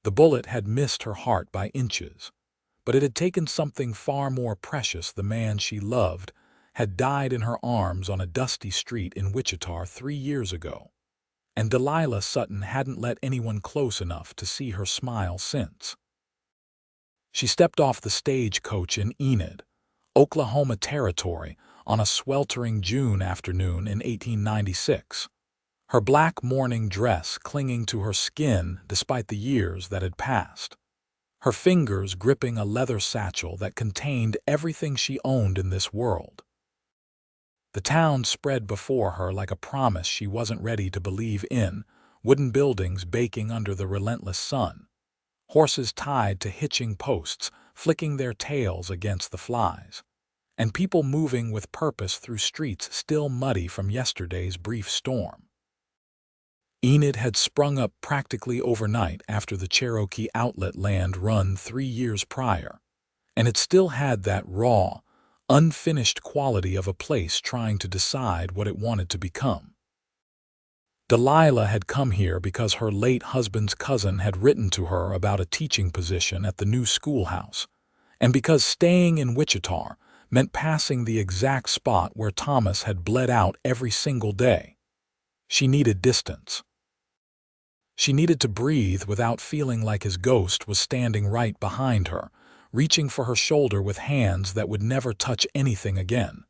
The bullet had missed her heart by inches, but it had taken something far more precious. The man she loved had died in her arms on a dusty street in Wichita 3 years ago, and Delilah Sutton hadn't let anyone close enough to see her smile since. She stepped off the stagecoach in Enid, Oklahoma Territory, on a sweltering June afternoon in 1896, her black mourning dress clinging to her skin despite the years that had passed, her fingers gripping a leather satchel that contained everything she owned in this world. The town spread before her like a promise she wasn't ready to believe in, wooden buildings baking under the relentless sun, horses tied to hitching posts flicking their tails against the flies, and people moving with purpose through streets still muddy from yesterday's brief storm. Enid had sprung up practically overnight after the Cherokee outlet land run 3 years prior, and it still had that raw, unfinished quality of a place trying to decide what it wanted to become. Delilah had come here because her late husband's cousin had written to her about a teaching position at the new schoolhouse, and because staying in Wichita meant passing the exact spot where Thomas had bled out every single day. She needed distance. She needed to breathe without feeling like his ghost was standing right behind her, reaching for her shoulder with hands that would never touch anything again.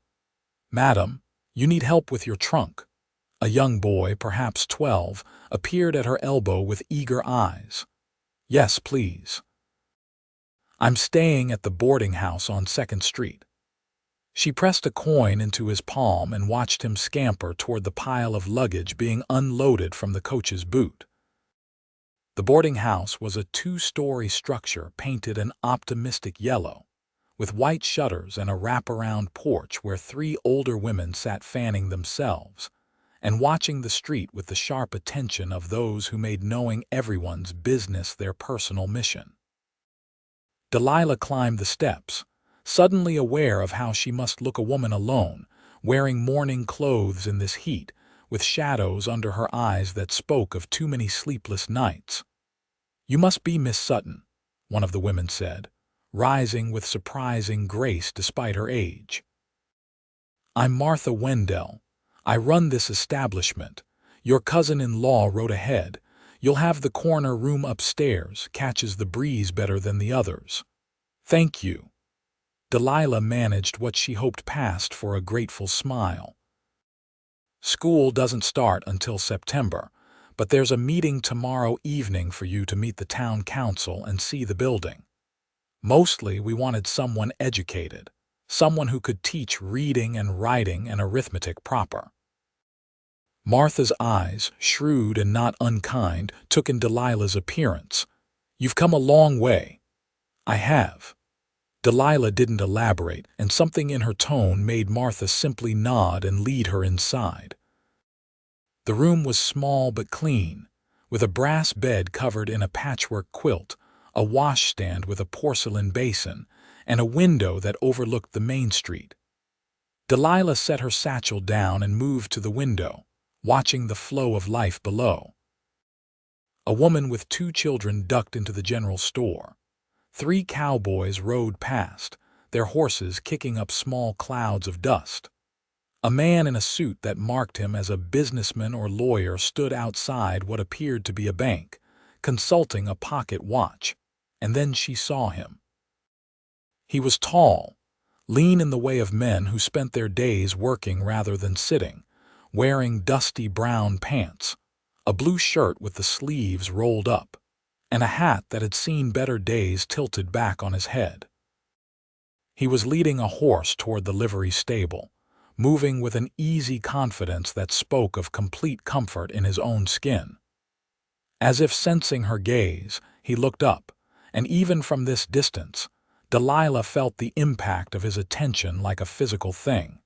"Madam, you need help with your trunk." A young boy, perhaps 12, appeared at her elbow with eager eyes. "Yes, please. I'm staying at the boarding house on 2nd Street. She pressed a coin into his palm and watched him scamper toward the pile of luggage being unloaded from the coach's boot. The boarding house was a 2-story structure painted an optimistic yellow, with white shutters and a wraparound porch where 3 older women sat fanning themselves and watching the street with the sharp attention of those who made knowing everyone's business their personal mission. Delilah climbed the steps, suddenly aware of how she must look a woman alone, wearing mourning clothes in this heat, with shadows under her eyes that spoke of too many sleepless nights. "You must be Miss Sutton," one of the women said, rising with surprising grace despite her age. "I'm Martha Wendell. I run this establishment. Your cousin-in-law rode ahead. You'll have the corner room upstairs, catches the breeze better than the others." "Thank you." Delilah managed what she hoped passed for a grateful smile. "School doesn't start until September, but there's a meeting tomorrow evening for you to meet the town council and see the building. Mostly we wanted someone educated, someone who could teach reading and writing and arithmetic proper." Martha's eyes, shrewd and not unkind, took in Delilah's appearance. "You've come a long way." "I have." Delilah didn't elaborate, and something in her tone made Martha simply nod and lead her inside. The room was small but clean, with a brass bed covered in a patchwork quilt, a washstand with a porcelain basin, and a window that overlooked the main street. Delilah set her satchel down and moved to the window, watching the flow of life below. A woman with 2 children ducked into the general store. 3 cowboys rode past, their horses kicking up small clouds of dust. A man in a suit that marked him as a businessman or lawyer stood outside what appeared to be a bank, consulting a pocket watch, and then she saw him. He was tall, lean in the way of men who spent their days working rather than sitting, wearing dusty brown pants, a blue shirt with the sleeves rolled up, and a hat that had seen better days tilted back on his head. He was leading a horse toward the livery stable, moving with an easy confidence that spoke of complete comfort in his own skin. As if sensing her gaze, he looked up, and even from this distance, Delilah felt the impact of his attention like a physical thing.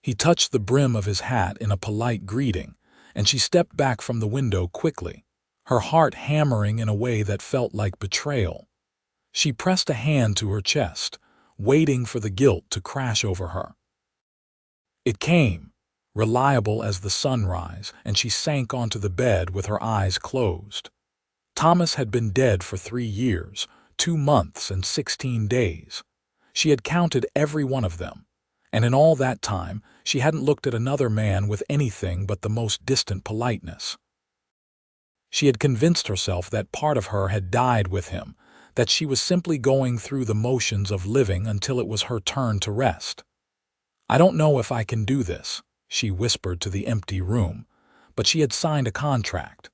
He touched the brim of his hat in a polite greeting, and she stepped back from the window quickly, her heart hammering in a way that felt like betrayal. She pressed a hand to her chest, waiting for the guilt to crash over her. It came, reliable as the sunrise, and she sank onto the bed with her eyes closed. Thomas had been dead for 3 years, 2 months and 16 days. She had counted every one of them, and in all that time she hadn't looked at another man with anything but the most distant politeness. She had convinced herself that part of her had died with him, that she was simply going through the motions of living until it was her turn to rest. "I don't know if I can do this," she whispered to the empty room, but she had signed a contract.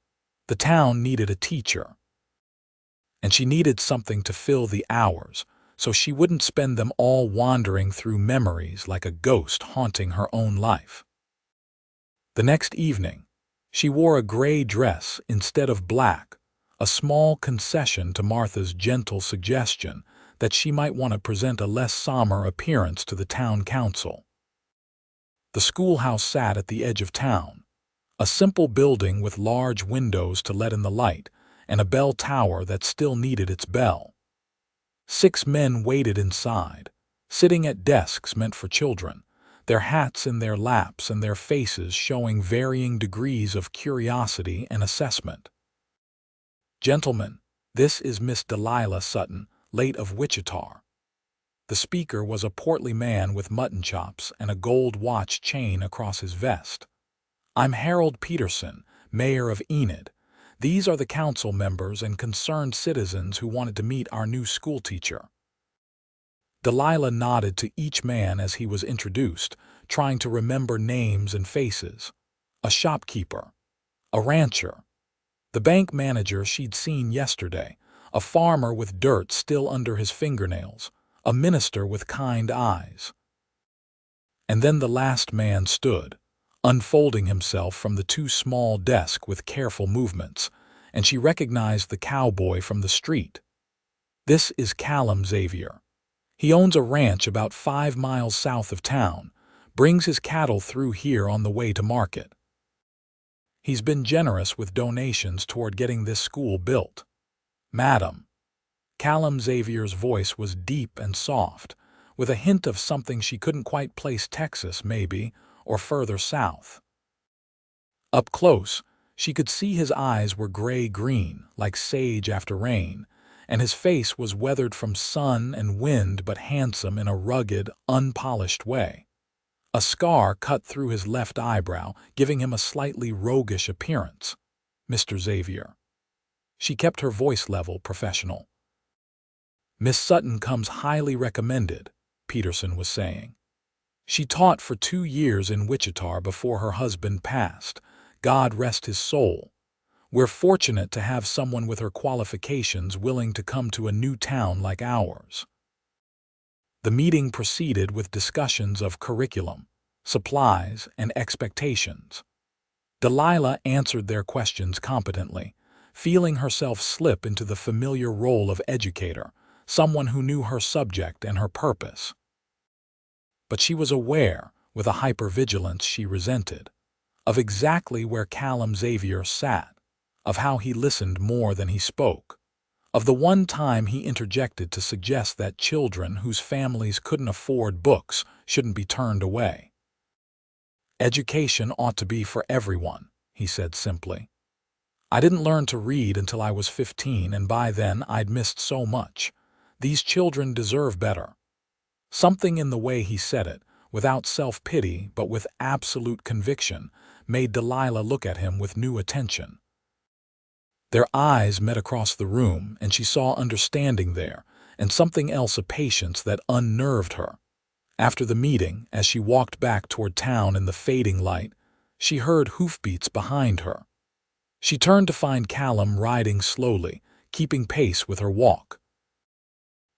The town needed a teacher, and she needed something to fill the hours, so she wouldn't spend them all wandering through memories like a ghost haunting her own life. The next evening, she wore a gray dress instead of black, a small concession to Martha's gentle suggestion that she might want to present a less somber appearance to the town council. The schoolhouse sat at the edge of town, a simple building with large windows to let in the light and a bell tower that still needed its bell. 6 men waited inside, sitting at desks meant for children, their hats in their laps and their faces showing varying degrees of curiosity and assessment. "Gentlemen, this is Miss Delilah Sutton, late of Wichita." The speaker was a portly man with mutton chops and a gold watch chain across his vest. "I'm Harold Peterson, mayor of Enid. These are the council members and concerned citizens who wanted to meet our new schoolteacher." Delilah nodded to each man as he was introduced, trying to remember names and faces. A shopkeeper, a rancher, the bank manager she'd seen yesterday, a farmer with dirt still under his fingernails, a minister with kind eyes. And then the last man stood, unfolding himself from the too small desk with careful movements, and she recognized the cowboy from the street. "This is Callum Xavier. He owns a ranch about 5 miles south of town, brings his cattle through here on the way to market. He's been generous with donations toward getting this school built." "Madam." Callum Xavier's voice was deep and soft, with a hint of something she couldn't quite place, Texas maybe, or further south. Up close, she could see his eyes were gray-green, like sage after rain, and his face was weathered from sun and wind but handsome in a rugged, unpolished way. A scar cut through his left eyebrow, giving him a slightly roguish appearance. "Mr. Xavier." She kept her voice level, professional. "Miss Sutton comes highly recommended," Peterson was saying. "She taught for 2 years in Wichita before her husband passed. God rest his soul. We're fortunate to have someone with her qualifications willing to come to a new town like ours." The meeting proceeded with discussions of curriculum, supplies, and expectations. Delilah answered their questions competently, feeling herself slip into the familiar role of educator, someone who knew her subject and her purpose. But she was aware, with a hypervigilance she resented, of exactly where Callum Xavier sat, of how he listened more than he spoke, of the one time he interjected to suggest that children whose families couldn't afford books shouldn't be turned away. "Education ought to be for everyone," he said simply. "I didn't learn to read until I was 15, and by then I'd missed so much. These children deserve better." Something in the way he said it, without self-pity but with absolute conviction, made Delilah look at him with new attention. Their eyes met across the room, and she saw understanding there, and something else, a patience that unnerved her. After the meeting, as she walked back toward town in the fading light, she heard hoofbeats behind her. She turned to find Callum riding slowly, keeping pace with her walk.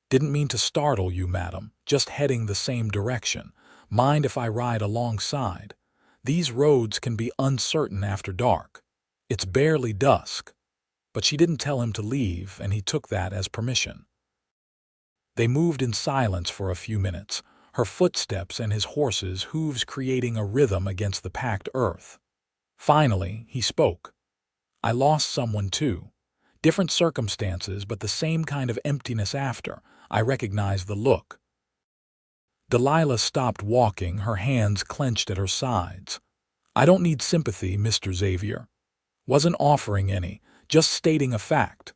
"Didn't mean to startle you, madam, just heading the same direction. Mind if I ride alongside? These roads can be uncertain after dark. It's barely dusk." But she didn't tell him to leave, and he took that as permission. They moved in silence for a few minutes, her footsteps and his horse's hooves creating a rhythm against the packed earth. Finally, he spoke. "I lost someone too. Different circumstances, but the same kind of emptiness after. I recognized the look." Delilah stopped walking, her hands clenched at her sides. "I don't need sympathy, Mr. Xavier. Wasn't offering any, just stating a fact."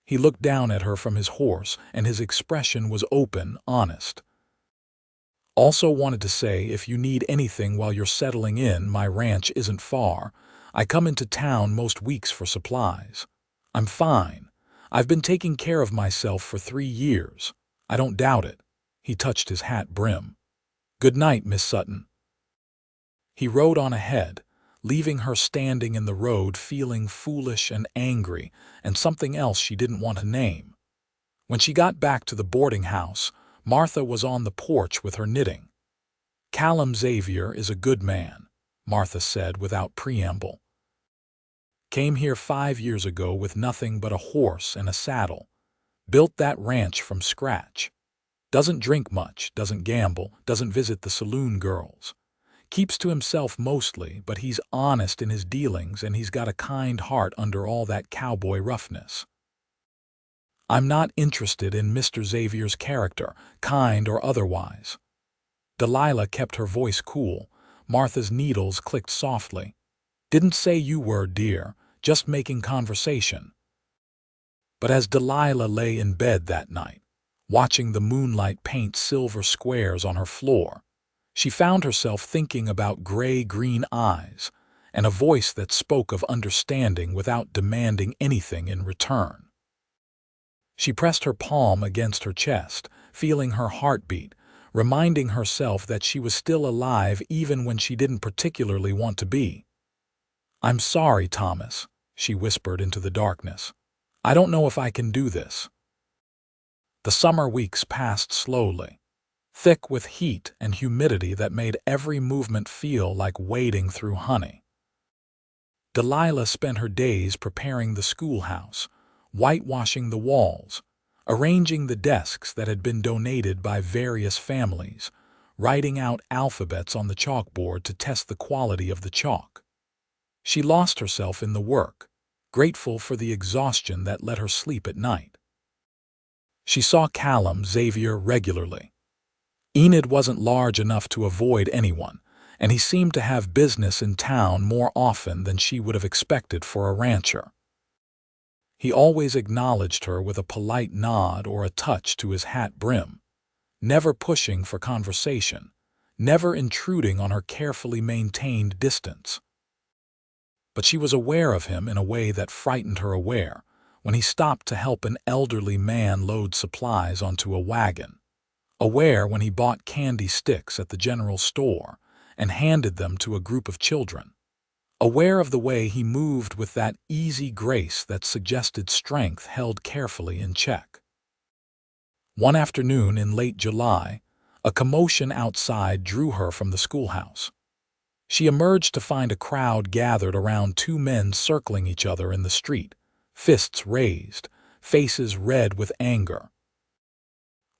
He looked down at her from his horse, and his expression was open, honest. "Also wanted to say, if you need anything while you're settling in, my ranch isn't far. I come into town most weeks for supplies. I'm fine. I've been taking care of myself for 3 years. I don't doubt it." He touched his hat brim. "Good night, Miss Sutton." He rode on ahead, leaving her standing in the road feeling foolish and angry, and something else she didn't want to name. When she got back to the boarding house, Martha was on the porch with her knitting. "Callum Xavier is a good man," Martha said without preamble. "Came here 5 years ago with nothing but a horse and a saddle. Built that ranch from scratch. Doesn't drink much, doesn't gamble, doesn't visit the saloon girls. Keeps to himself mostly, but he's honest in his dealings and he's got a kind heart under all that cowboy roughness. I'm not interested in Mr. Xavier's character, kind or otherwise." Delilah kept her voice cool. Martha's needles clicked softly. "Didn't say you were, dear, just making conversation." But as Delilah lay in bed that night, watching the moonlight paint silver squares on her floor, she found herself thinking about gray-green eyes and a voice that spoke of understanding without demanding anything in return. She pressed her palm against her chest, feeling her heartbeat, reminding herself that she was still alive even when she didn't particularly want to be. "I'm sorry, Thomas," she whispered into the darkness. "I don't know if I can do this." The summer weeks passed slowly, thick with heat and humidity that made every movement feel like wading through honey. Delilah spent her days preparing the schoolhouse, whitewashing the walls, arranging the desks that had been donated by various families, writing out alphabets on the chalkboard to test the quality of the chalk. She lost herself in the work, grateful for the exhaustion that let her sleep at night. She saw Callum Xavier regularly. Enid wasn't large enough to avoid anyone, and he seemed to have business in town more often than she would have expected for a rancher. He always acknowledged her with a polite nod or a touch to his hat brim, never pushing for conversation, never intruding on her carefully maintained distance. But she was aware of him in a way that frightened her aware when he stopped to help an elderly man load supplies onto a wagon, aware when he bought candy sticks at the general store and handed them to a group of children, aware of the way he moved with that easy grace that suggested strength held carefully in check. One afternoon in late July, a commotion outside drew her from the schoolhouse. She emerged to find a crowd gathered around two men circling each other in the street, fists raised, faces red with anger.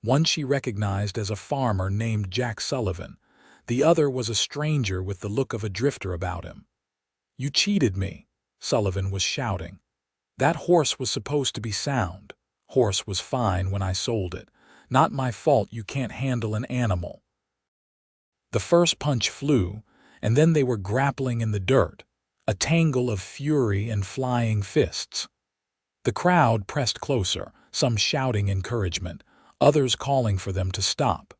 One she recognized as a farmer named Jack Sullivan. The other was a stranger with the look of a drifter about him. "You cheated me," Sullivan was shouting. "That horse was supposed to be sound. Horse was fine when I sold it. Not my fault you can't handle an animal." The first punch flew, and then they were grappling in the dirt, a tangle of fury and flying fists. The crowd pressed closer, some shouting encouragement, others calling for them to stop.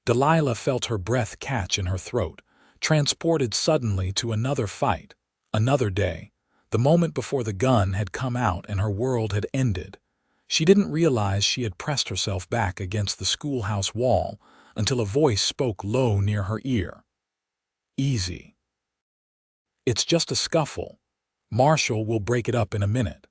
Delilah felt her breath catch in her throat, transported suddenly to another fight, another day, the moment before the gun had come out and her world had ended. She didn't realize she had pressed herself back against the schoolhouse wall until a voice spoke low near her ear. "Easy. It's just a scuffle. Marshall will break it up in a minute."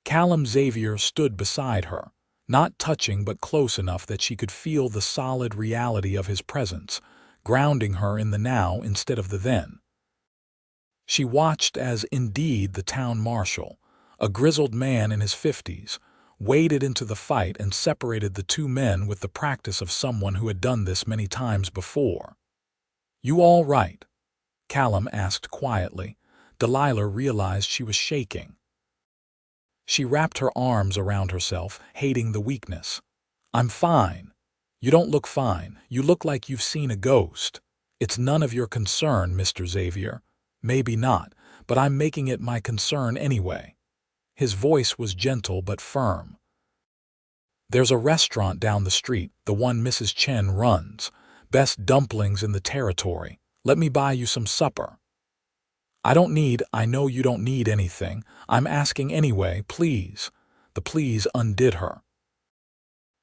Callum Xavier stood beside her, not touching but close enough that she could feel the solid reality of his presence, grounding her in the now instead of the then. She watched as, indeed, the town marshal, a grizzled man in his 50s, waded into the fight and separated the two men with the practice of someone who had done this many times before. "You all right?" Callum asked quietly. Delilah realized she was shaking. She wrapped her arms around herself, hating the weakness. "I'm fine." "You don't look fine. You look like you've seen a ghost." "It's none of your concern, Mr. Xavier." "Maybe not, but I'm making it my concern anyway." His voice was gentle but firm. "There's a restaurant down the street, the one Mrs. Chen runs. Best dumplings in the territory. Let me buy you some supper." I know you don't need anything. I'm asking anyway, please." The please undid her.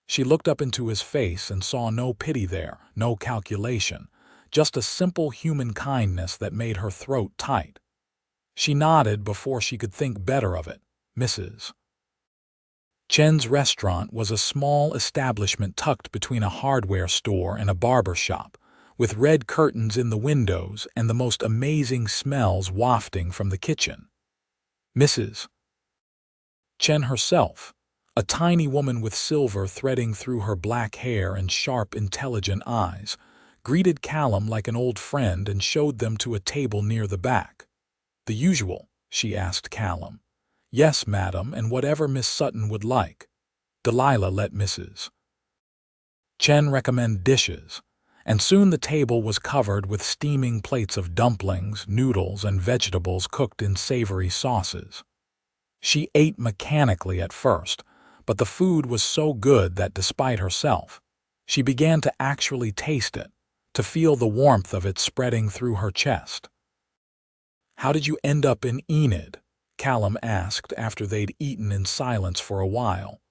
She looked up into his face and saw no pity there, no calculation, just a simple human kindness that made her throat tight. She nodded before she could think better of it. Mrs. Chen's restaurant was a small establishment tucked between a hardware store and a barber shop, with red curtains in the windows and the most amazing smells wafting from the kitchen. Mrs. Chen herself, a tiny woman with silver threading through her black hair and sharp, intelligent eyes, greeted Callum like an old friend and showed them to a table near the back. "The usual?" she asked Callum. "Yes, madam, and whatever Miss Sutton would like." Delilah let Mrs. Chen recommend dishes, and soon the table was covered with steaming plates of dumplings, noodles, and vegetables cooked in savory sauces. She ate mechanically at first, but the food was so good that despite herself, she began to actually taste it, to feel the warmth of it spreading through her chest. "How did you end up in Enid?" Callum asked after they'd eaten in silence for a while.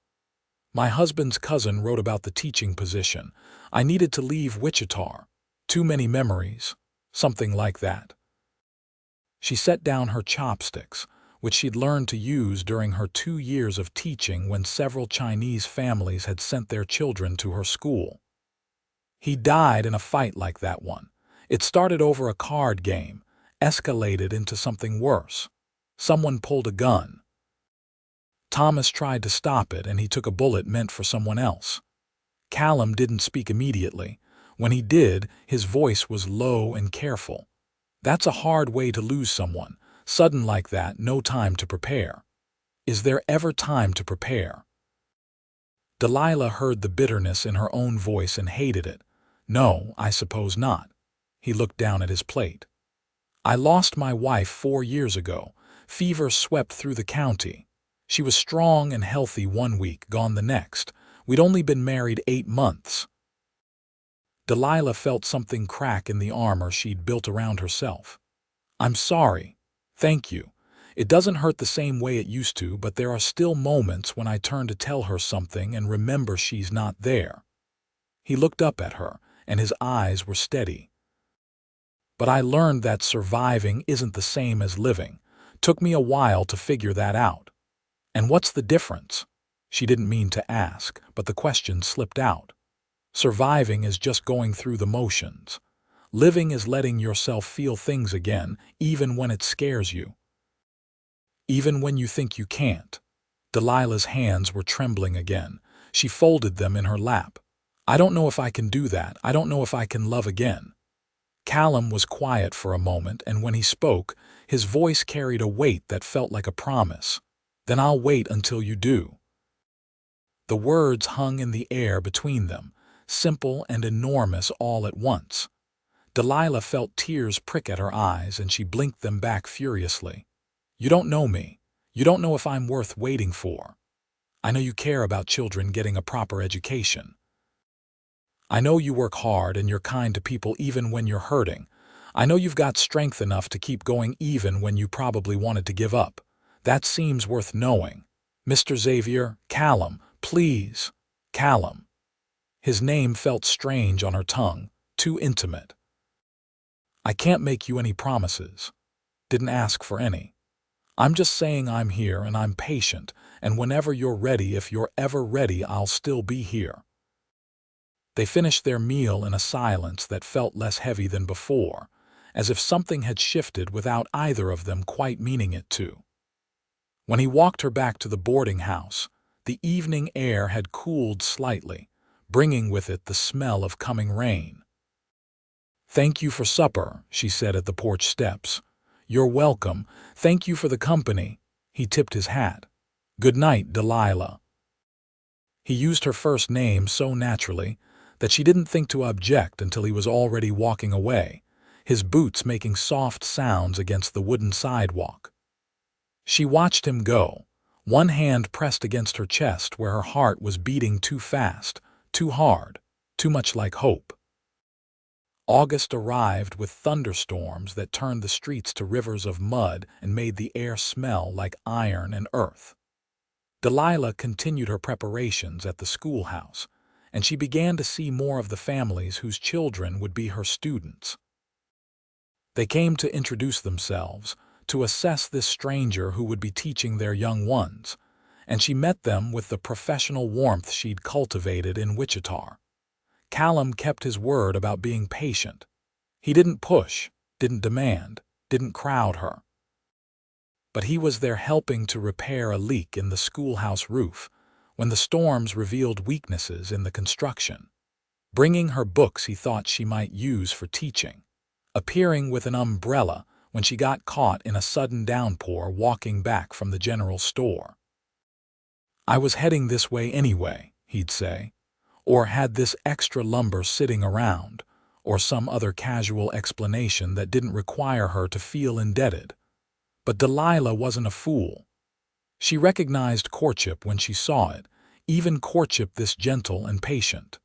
"My husband's cousin wrote about the teaching position. I needed to leave Wichita. Too many memories. Something like that." She set down her chopsticks, which she'd learned to use during her 2 years of teaching when several Chinese families had sent their children to her school. "He died in a fight like that one. It started over a card game, escalated into something worse. Someone pulled a gun. Thomas tried to stop it, and he took a bullet meant for someone else." Callum didn't speak immediately. When he did, his voice was low and careful. "That's a hard way to lose someone. Sudden like that, no time to prepare." "Is there ever time to prepare?" Delilah heard the bitterness in her own voice and hated it. "No, I suppose not." He looked down at his plate. "I lost my wife 4 years ago. Fever swept through the county. She was strong and healthy 1 week, gone the next. We'd only been married 8 months. Delilah felt something crack in the armor she'd built around herself. "I'm sorry. Thank you. It doesn't hurt the same way it used to, but there are still moments when I turn to tell her something and remember she's not there." He looked up at her, and his eyes were steady. "But I learned that surviving isn't the same as living. Took me a while to figure that out." "And what's the difference?" She didn't mean to ask, but the question slipped out. "Surviving is just going through the motions. Living is letting yourself feel things again, even when it scares you. Even when you think you can't." Delilah's hands were trembling again. She folded them in her lap. "I don't know if I can do that. I don't know if I can love again." Callum was quiet for a moment, and when he spoke, his voice carried a weight that felt like a promise. "Then I'll wait until you do." The words hung in the air between them, simple and enormous all at once. Delilah felt tears prick at her eyes, and she blinked them back furiously. "You don't know me. You don't know if I'm worth waiting for. I know you care about children getting a proper education. I know you work hard and you're kind to people even when you're hurting. I know you've got strength enough to keep going even when you probably wanted to give up. That seems worth knowing. Mr. Xavier, Callum, please, Callum." His name felt strange on her tongue, too intimate. "I can't make you any promises. Didn't ask for any. I'm just saying I'm here and I'm patient, and whenever you're ready, if you're ever ready, I'll still be here." They finished their meal in a silence that felt less heavy than before, as if something had shifted without either of them quite meaning it to. When he walked her back to the boarding house, the evening air had cooled slightly, bringing with it the smell of coming rain. "Thank you for supper," she said at the porch steps. "You're welcome. Thank you for the company." He tipped his hat. "Good night, Delilah." He used her first name so naturally that she didn't think to object until he was already walking away, his boots making soft sounds against the wooden sidewalk. She watched him go, one hand pressed against her chest where her heart was beating too fast, too hard, too much like hope. August arrived with thunderstorms that turned the streets to rivers of mud and made the air smell like iron and earth. Delilah continued her preparations at the schoolhouse, and she began to see more of the families whose children would be her students. They came to introduce themselves, to assess this stranger who would be teaching their young ones, and she met them with the professional warmth she'd cultivated in Wichita. Callum kept his word about being patient. He didn't push, didn't demand, didn't crowd her. But he was there helping to repair a leak in the schoolhouse roof when the storms revealed weaknesses in the construction, bringing her books he thought she might use for teaching, appearing with an umbrella when she got caught in a sudden downpour walking back from the general store. "I was heading this way anyway," he'd say, or had this extra lumber sitting around, or some other casual explanation that didn't require her to feel indebted. But Delilah wasn't a fool. She recognized courtship when she saw it, even courtship this gentle and patient.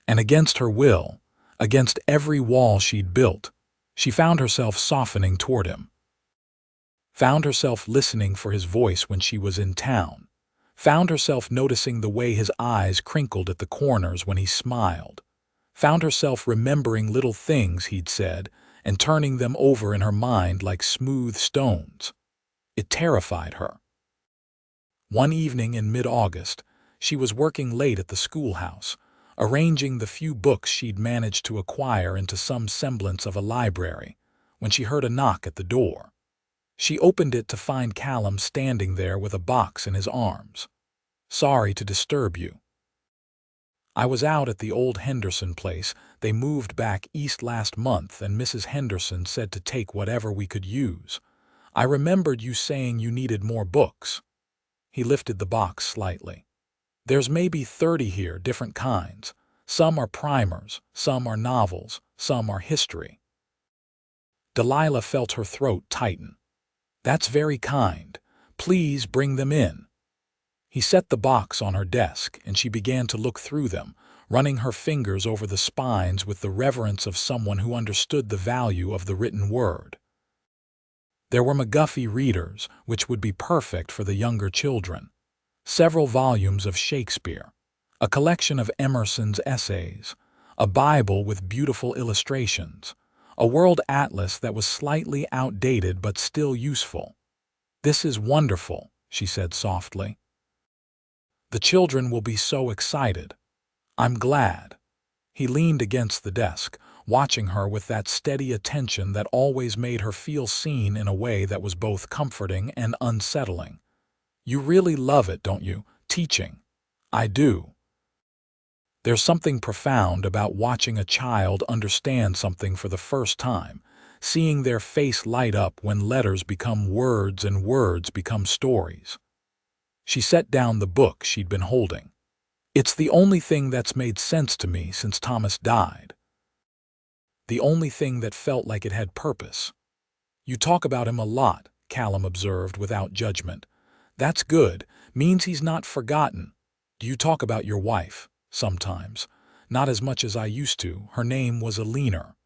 And against her will, against every wall she'd built, she found herself softening toward him. Found herself listening for his voice when she was in town. Found herself noticing the way his eyes crinkled at the corners when he smiled. Found herself remembering little things he'd said and turning them over in her mind like smooth stones. It terrified her. One evening in mid-August, she was working late at the schoolhouse, arranging the few books she'd managed to acquire into some semblance of a library, when she heard a knock at the door. She opened it to find Callum standing there with a box in his arms. "Sorry to disturb you. I was out at the old Henderson place. They moved back east last month and Mrs. Henderson said to take whatever we could use. I remembered you saying you needed more books." He lifted the box slightly. "There's maybe 30 here, different kinds. Some are primers, some are novels, some are history." Delilah felt her throat tighten. "That's very kind. Please bring them in." He set the box on her desk, and she began to look through them, running her fingers over the spines with the reverence of someone who understood the value of the written word. There were McGuffey readers, which would be perfect for the younger children, several volumes of Shakespeare, a collection of Emerson's essays, a Bible with beautiful illustrations, a world atlas that was slightly outdated but still useful. "This is wonderful," she said softly. "The children will be so excited. I'm glad." He leaned against the desk, watching her with that steady attention that always made her feel seen in a way that was both comforting and unsettling. "You really love it, don't you, teaching?" "I do." There's something profound about watching a child understand something for the first time, seeing their face light up when letters become words and words become stories. She set down the book she'd been holding. "It's the only thing that's made sense to me since Thomas died. The only thing that felt like it had purpose." "You talk about him a lot," Callum observed without judgment. "That's good, means he's not forgotten. Do you talk about your wife?" "Sometimes. Not as much as I used to. Her name was Alina.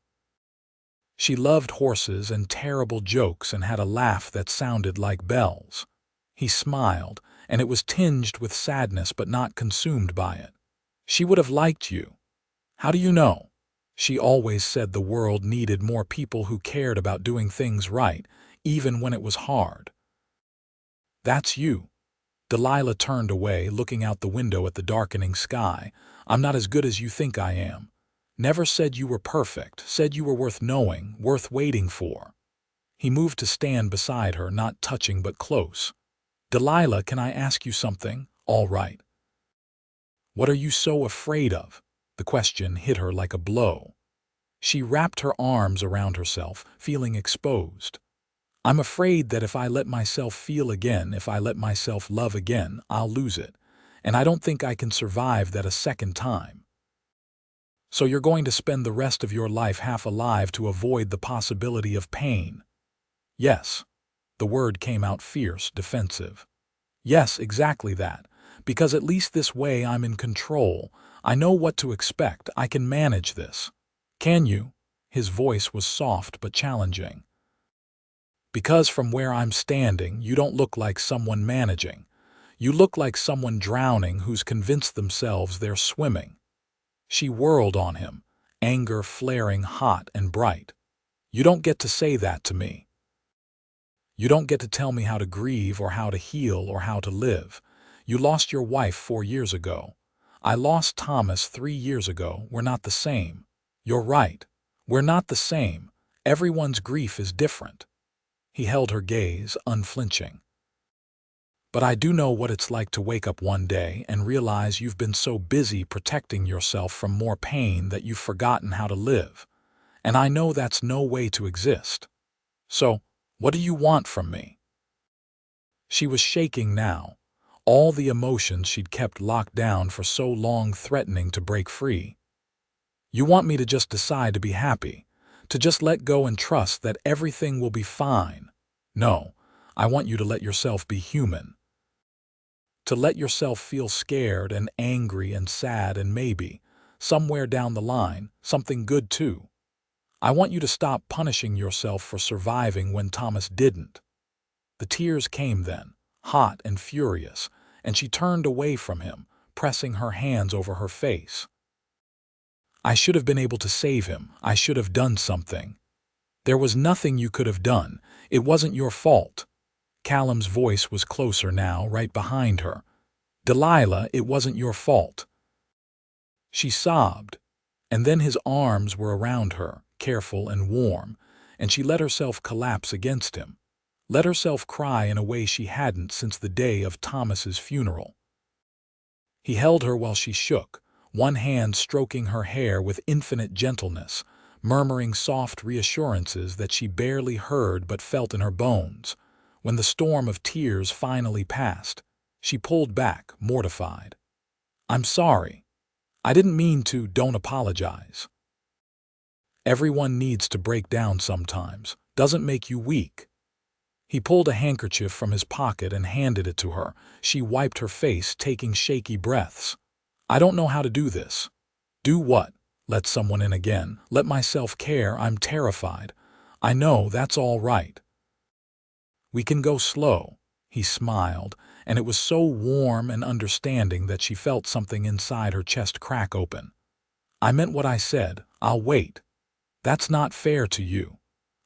She loved horses and terrible jokes and had a laugh that sounded like bells." He smiled, and it was tinged with sadness but not consumed by it. "She would have liked you." "How do you know?" "She always said the world needed more people who cared about doing things right, even when it was hard." "That's you." Delilah turned away, looking out the window at the darkening sky. "I'm not as good as you think I am. Never said you were perfect, said you were worth knowing, worth waiting for." He moved to stand beside her, not touching but close. "Delilah, can I ask you something?" "All right." "What are you so afraid of?" The question hit her like a blow. She wrapped her arms around herself, feeling exposed. "I'm afraid that if I let myself feel again, if I let myself love again, I'll lose it. And I don't think I can survive that a second time." So you're going to spend the rest of your life half alive to avoid the possibility of pain. Yes. The word came out fierce, defensive. Yes, exactly that. Because at least this way I'm in control. I know what to expect. I can manage this. Can you? His voice was soft but challenging. Because from where I'm standing, you don't look like someone managing. You look like someone drowning who's convinced themselves they're swimming. She whirled on him, anger flaring hot and bright. You don't get to say that to me. You don't get to tell me how to grieve or how to heal or how to live. You lost your wife 4 years ago. I lost Thomas 3 years ago. We're not the same. You're right. We're not the same. Everyone's grief is different. He held her gaze, unflinching. But I do know what it's like to wake up one day and realize you've been so busy protecting yourself from more pain that you've forgotten how to live. And I know that's no way to exist. So, what do you want from me? She was shaking now, all the emotions she'd kept locked down for so long threatening to break free. You want me to just decide to be happy, to just let go and trust that everything will be fine. No, I want you to let yourself be human. To let yourself feel scared and angry and sad and maybe, somewhere down the line, something good too. I want you to stop punishing yourself for surviving when Thomas didn't. The tears came then, hot and furious, and she turned away from him, pressing her hands over her face. I should have been able to save him. I should have done something. There was nothing you could have done. It wasn't your fault. Callum's voice was closer now, right behind her. Delilah, it wasn't your fault. She sobbed, and then his arms were around her, careful and warm, and she let herself collapse against him, let herself cry in a way she hadn't since the day of Thomas's funeral. He held her while she shook, one hand stroking her hair with infinite gentleness, murmuring soft reassurances that she barely heard but felt in her bones. When the storm of tears finally passed, she pulled back, mortified. I'm sorry. I didn't mean to. Don't apologize. Everyone needs to break down sometimes. Doesn't make you weak. He pulled a handkerchief from his pocket and handed it to her. She wiped her face, taking shaky breaths. I don't know how to do this. Do what? Let someone in again. Let myself care. I'm terrified. I know, that's all right. We can go slow. He smiled, and it was so warm and understanding that she felt something inside her chest crack open. I meant what I said. I'll wait. That's not fair to you.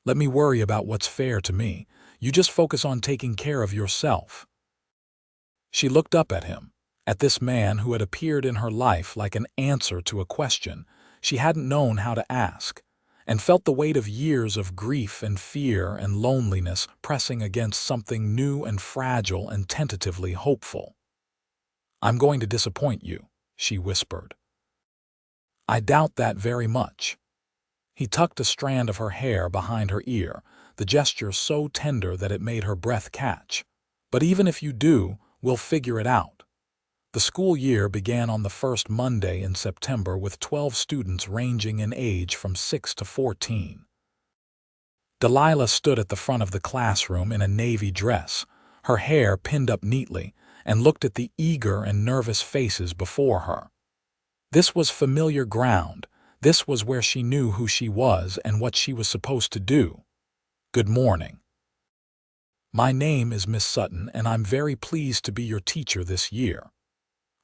Let me worry about what's fair to me. You just focus on taking care of yourself. She looked up at him, at this man who had appeared in her life like an answer to a question she hadn't known how to ask, and felt the weight of years of grief and fear and loneliness pressing against something new and fragile and tentatively hopeful. I'm going to disappoint you, she whispered. I doubt that very much. He tucked a strand of her hair behind her ear, the gesture so tender that it made her breath catch. But even if you do, we'll figure it out. The school year began on the first Monday in September with 12 students ranging in age from 6 to 14. Delilah stood at the front of the classroom in a navy dress, her hair pinned up neatly, and looked at the eager and nervous faces before her. This was familiar ground. This was where she knew who she was and what she was supposed to do. Good morning. My name is Miss Sutton, and I'm very pleased to be your teacher this year.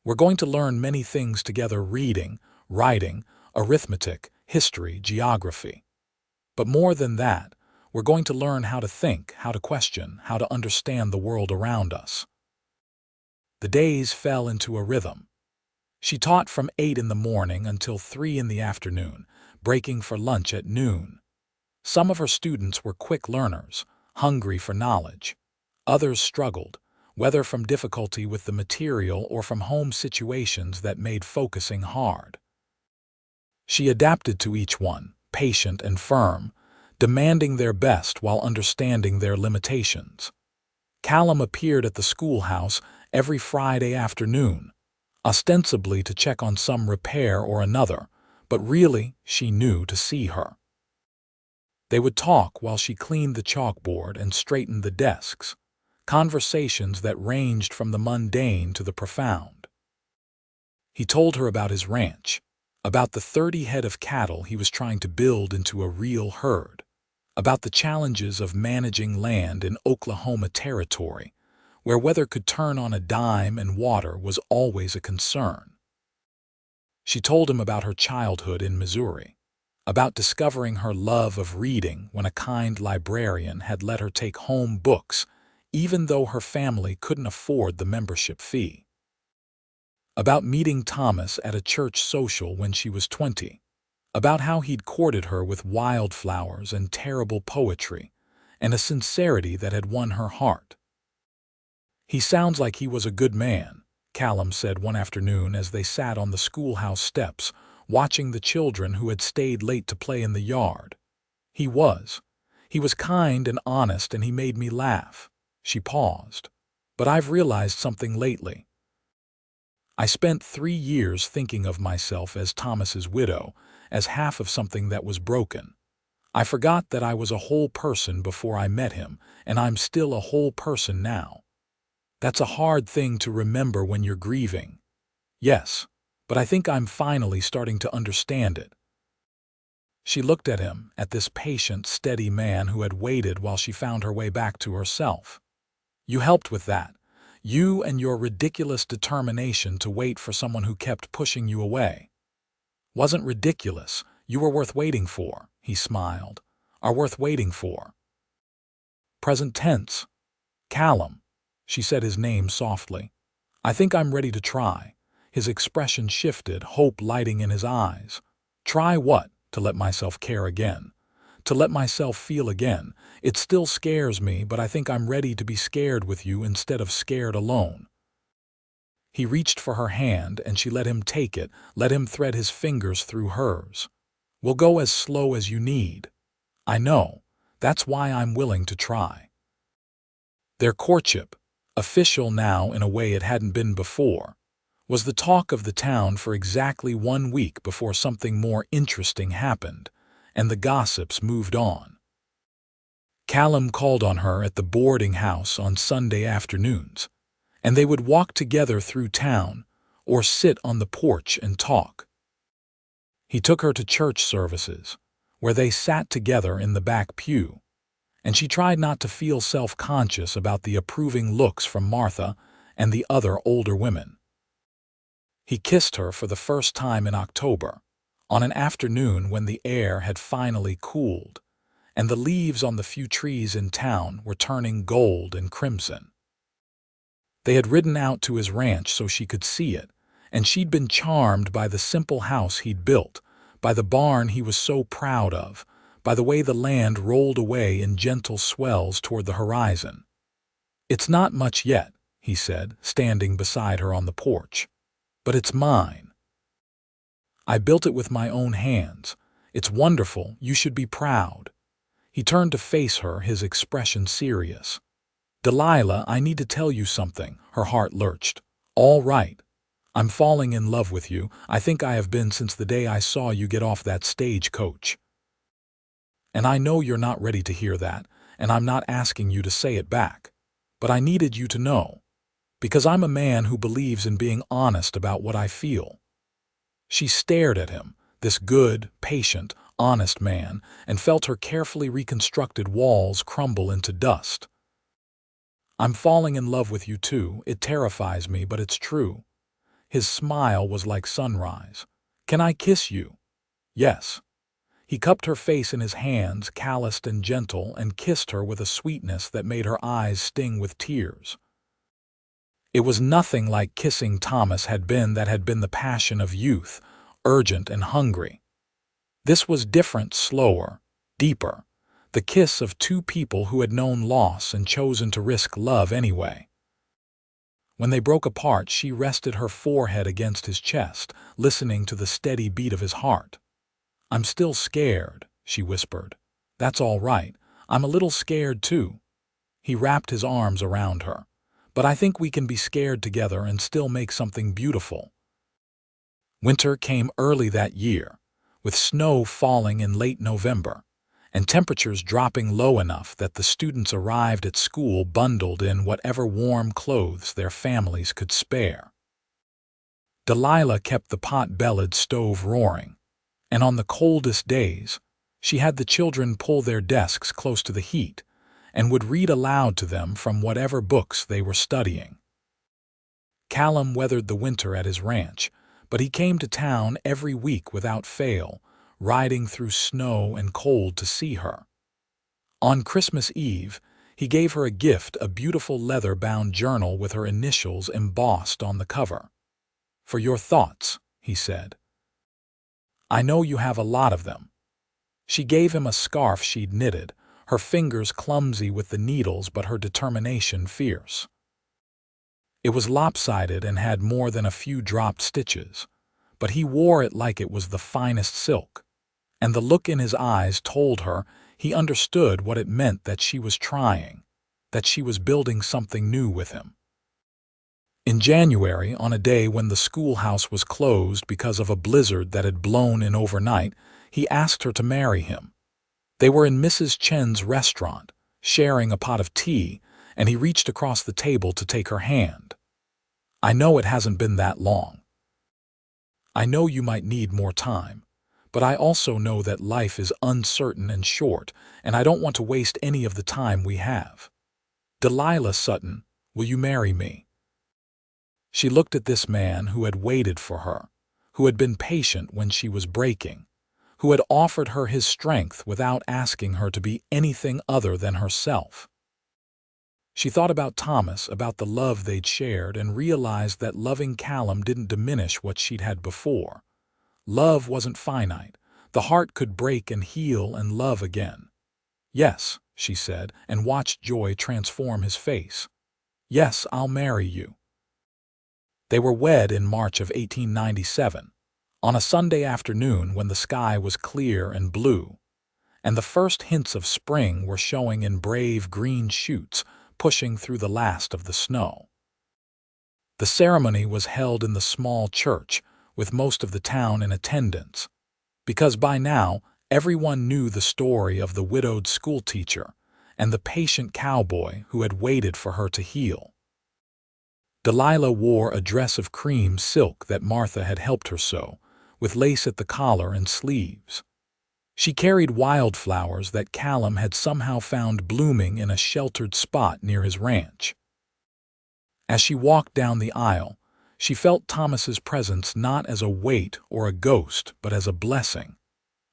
We're going to learn many things together: reading, writing, arithmetic, history, geography. But more than that, we're going to learn how to think, how to question, how to understand the world around us. The days fell into a rhythm. She taught from 8 in the morning until 3 in the afternoon, breaking for lunch at noon. Some of her students were quick learners, hungry for knowledge. Others struggled, whether from difficulty with the material or from home situations that made focusing hard. She adapted to each one, patient and firm, demanding their best while understanding their limitations. Callum appeared at the schoolhouse every Friday afternoon, ostensibly to check on some repair or another, but really she knew to see her. They would talk while she cleaned the chalkboard and straightened the desks, conversations that ranged from the mundane to the profound. He told her about his ranch, about the 30 head of cattle he was trying to build into a real herd, about the challenges of managing land in Oklahoma territory, where weather could turn on a dime and water was always a concern. She told him about her childhood in Missouri, about discovering her love of reading when a kind librarian had let her take home books, even though her family couldn't afford the membership fee. About meeting Thomas at a church social when she was 20, about how he'd courted her with wildflowers and terrible poetry, and a sincerity that had won her heart. "He sounds like he was a good man," Callum said one afternoon as they sat on the schoolhouse steps, watching the children who had stayed late to play in the yard. He was. He was kind and honest, and he made me laugh." She paused. "But I've realized something lately. I spent 3 years thinking of myself as Thomas's widow, as half of something that was broken. I forgot that I was a whole person before I met him, and I'm still a whole person now. That's a hard thing to remember when you're grieving." "Yes, but I think I'm finally starting to understand it." She looked at him, at this patient, steady man who had waited while she found her way back to herself. "You helped with that. You and your ridiculous determination to wait for someone who kept pushing you away. Wasn't ridiculous. You were worth waiting for," he smiled. "Are worth waiting for." Present tense. "Callum." She said his name softly. "I think I'm ready to try." His expression shifted, hope lighting in his eyes. "Try what?" "To let myself care again. To let myself feel again. It still scares me, but I think I'm ready to be scared with you instead of scared alone." He reached for her hand, and she let him take it, let him thread his fingers through hers. "We'll go as slow as you need." "I know. That's why I'm willing to try." Their courtship, official now in a way it hadn't been before, was the talk of the town for exactly 1 week before something more interesting happened, and the gossips moved on. Callum called on her at the boarding house on Sunday afternoons, and they would walk together through town or sit on the porch and talk. He took her to church services, where they sat together in the back pew, and she tried not to feel self-conscious about the approving looks from Martha and the other older women. He kissed her for the first time in October, on an afternoon when the air had finally cooled, and the leaves on the few trees in town were turning gold and crimson. They had ridden out to his ranch so she could see it, and she'd been charmed by the simple house he'd built, by the barn he was so proud of, by the way the land rolled away in gentle swells toward the horizon. "It's not much yet," he said, standing beside her on the porch, "but it's mine. I built it with my own hands. It's wonderful. You should be proud." He turned to face her, his expression serious. "Delilah, I need to tell you something." Her heart lurched. "All right. I'm falling in love with you. I think I have been since the day I saw you get off that stagecoach. And I know you're not ready to hear that, and I'm not asking you to say it back. But I needed you to know, because I'm a man who believes in being honest about what I feel." She stared at him, this good, patient, honest man, and felt her carefully reconstructed walls crumble into dust. "I'm falling in love with you too. It terrifies me, but it's true." His smile was like sunrise. "Can I kiss you?" "Yes." He cupped her face in his hands, calloused and gentle, and kissed her with a sweetness that made her eyes sting with tears. It was nothing like kissing Thomas had been the passion of youth, urgent and hungry. This was different, slower, deeper, the kiss of two people who had known loss and chosen to risk love anyway. When they broke apart, she rested her forehead against his chest, listening to the steady beat of his heart. "I'm still scared," she whispered. "That's all right. I'm a little scared too." He wrapped his arms around her. "But I think we can be scared together and still make something beautiful." Winter came early that year, with snow falling in late November, and temperatures dropping low enough that the students arrived at school bundled in whatever warm clothes their families could spare. Delilah kept the pot-bellied stove roaring, and on the coldest days, she had the children pull their desks close to the heat and would read aloud to them from whatever books they were studying. Callum weathered the winter at his ranch, but he came to town every week without fail, riding through snow and cold to see her. On Christmas Eve, he gave her a gift, a beautiful leather-bound journal with her initials embossed on the cover. "For your thoughts," he said. "I know you have a lot of them." She gave him a scarf she'd knitted, her fingers clumsy with the needles but her determination fierce. It was lopsided and had more than a few dropped stitches, but he wore it like it was the finest silk, and the look in his eyes told her he understood what it meant, that she was trying, that she was building something new with him. In January, on a day when the schoolhouse was closed because of a blizzard that had blown in overnight, he asked her to marry him. They were in Mrs. Chen's restaurant, sharing a pot of tea, and he reached across the table to take her hand. "I know it hasn't been that long. I know you might need more time, but I also know that life is uncertain and short, and I don't want to waste any of the time we have. Delilah Sutton, will you marry me?" She looked at this man who had waited for her, who had been patient when she was breaking, who had offered her his strength without asking her to be anything other than herself. She thought about Thomas, about the love they'd shared, and realized that loving Callum didn't diminish what she'd had before. Love wasn't finite. The heart could break and heal and love again. "Yes," she said, and watched joy transform his face. "Yes, I'll marry you." They were wed in March of 1897, on a Sunday afternoon when the sky was clear and blue, and the first hints of spring were showing in brave green shoots pushing through the last of the snow. The ceremony was held in the small church, with most of the town in attendance, because by now everyone knew the story of the widowed schoolteacher and the patient cowboy who had waited for her to heal. Delilah wore a dress of cream silk that Martha had helped her sew, with lace at the collar and sleeves. She carried wildflowers that Callum had somehow found blooming in a sheltered spot near his ranch. As she walked down the aisle, she felt Thomas's presence not as a weight or a ghost, but as a blessing,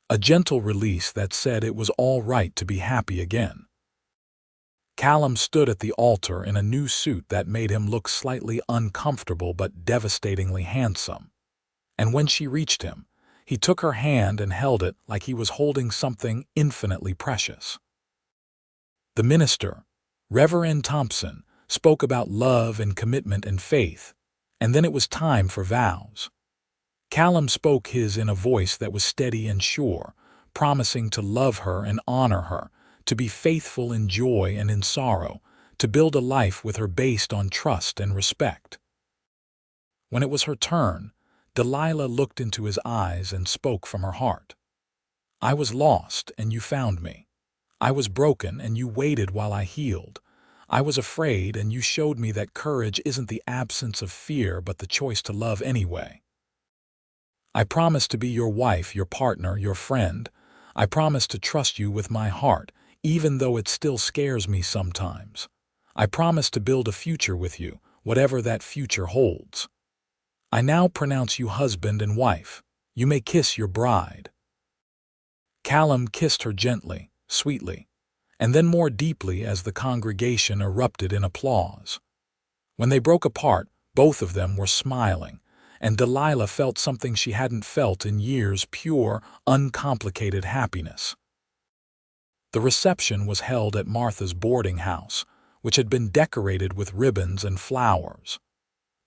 a gentle release that said it was all right to be happy again. Callum stood at the altar in a new suit that made him look slightly uncomfortable but devastatingly handsome, and when she reached him, he took her hand and held it like he was holding something infinitely precious. The minister, Reverend Thompson, spoke about love and commitment and faith, and then it was time for vows. Callum spoke his in a voice that was steady and sure, promising to love her and honor her, to be faithful in joy and in sorrow, to build a life with her based on trust and respect. When it was her turn, Delilah looked into his eyes and spoke from her heart. "I was lost, and you found me. I was broken, and you waited while I healed. I was afraid, and you showed me that courage isn't the absence of fear but the choice to love anyway. I promise to be your wife, your partner, your friend. I promise to trust you with my heart, even though it still scares me sometimes. I promise to build a future with you, whatever that future holds. I now pronounce you husband and wife. You may kiss your bride." Callum kissed her gently, sweetly, and then more deeply as the congregation erupted in applause. When they broke apart, both of them were smiling, and Delilah felt something she hadn't felt in years, pure, uncomplicated happiness. The reception was held at Martha's boarding house, which had been decorated with ribbons and flowers.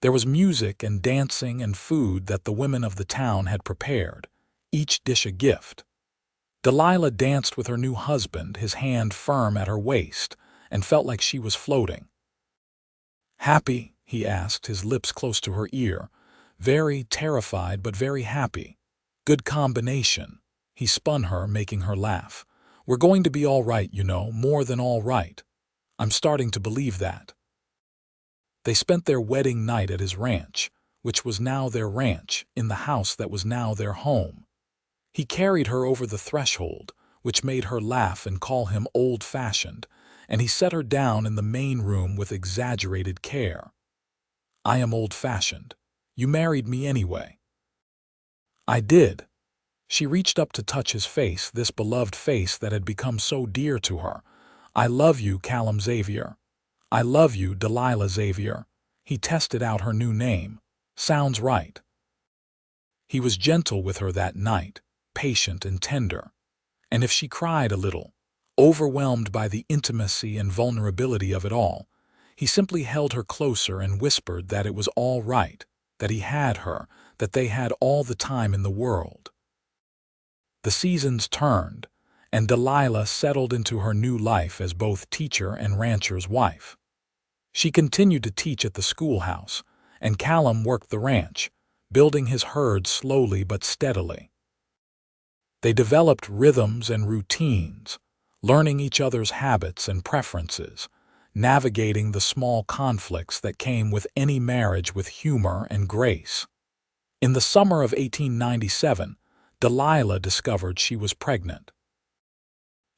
There was music and dancing and food that the women of the town had prepared, each dish a gift. Delilah danced with her new husband, his hand firm at her waist, and felt like she was floating. "Happy?" he asked, his lips close to her ear, very terrified but very happy. Good combination. He spun her, making her laugh. We're going to be all right, you know, more than all right. I'm starting to believe that. They spent their wedding night at his ranch, which was now their ranch, in the house that was now their home. He carried her over the threshold, which made her laugh and call him old-fashioned, and he set her down in the main room with exaggerated care. I am old-fashioned. You married me anyway. I did. She reached up to touch his face, this beloved face that had become so dear to her. I love you, Callum Xavier. I love you, Delilah Xavier. He tested out her new name. Sounds right. He was gentle with her that night, patient and tender. And if she cried a little, overwhelmed by the intimacy and vulnerability of it all, he simply held her closer and whispered that it was all right, that he had her, that they had all the time in the world. The seasons turned, and Delilah settled into her new life as both teacher and rancher's wife. She continued to teach at the schoolhouse, and Callum worked the ranch, building his herd slowly but steadily. They developed rhythms and routines, learning each other's habits and preferences, navigating the small conflicts that came with any marriage with humor and grace. In the summer of 1897, Delilah discovered she was pregnant.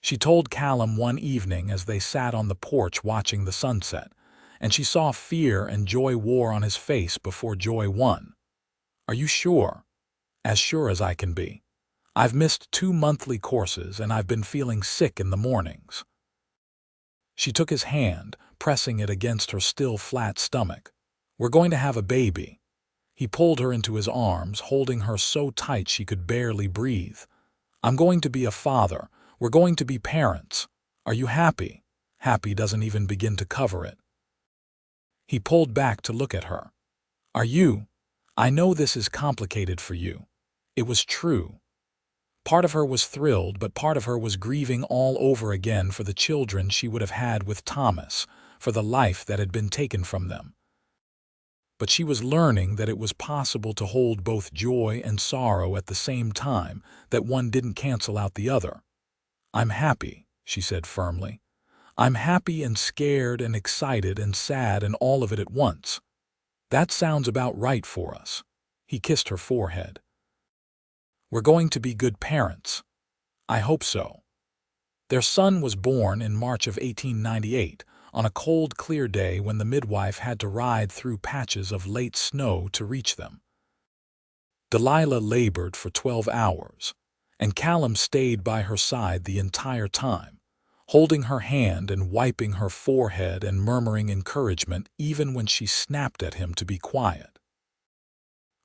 She told Callum one evening as they sat on the porch watching the sunset, and she saw fear and joy war on his face before joy won. Are you sure? As sure as I can be. I've missed 2 monthly courses and I've been feeling sick in the mornings. She took his hand, pressing it against her still flat stomach. We're going to have a baby. He pulled her into his arms, holding her so tight she could barely breathe. I'm going to be a father. We're going to be parents. Are you happy? Happy doesn't even begin to cover it. He pulled back to look at her. Are you? I know this is complicated for you. It was true. Part of her was thrilled, but part of her was grieving all over again for the children she would have had with Thomas, for the life that had been taken from them. But she was learning that it was possible to hold both joy and sorrow at the same time, that one didn't cancel out the other. I'm happy, she said firmly. I'm happy and scared and excited and sad and all of it at once. That sounds about right for us. He kissed her forehead. We're going to be good parents. I hope so. Their son was born in March of 1898, on a cold, clear day when the midwife had to ride through patches of late snow to reach them. Delilah labored for 12 hours, and Callum stayed by her side the entire time, holding her hand and wiping her forehead and murmuring encouragement even when she snapped at him to be quiet.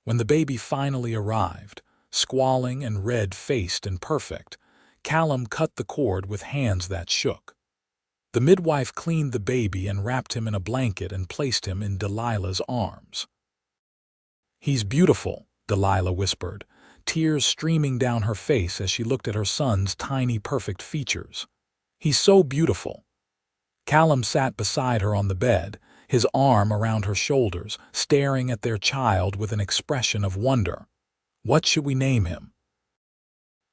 When the baby finally arrived, squalling and red-faced and perfect, Callum cut the cord with hands that shook. The midwife cleaned the baby and wrapped him in a blanket and placed him in Delilah's arms. He's beautiful, Delilah whispered, tears streaming down her face as she looked at her son's tiny, perfect features. He's so beautiful. Callum sat beside her on the bed, his arm around her shoulders, staring at their child with an expression of wonder. What should we name him?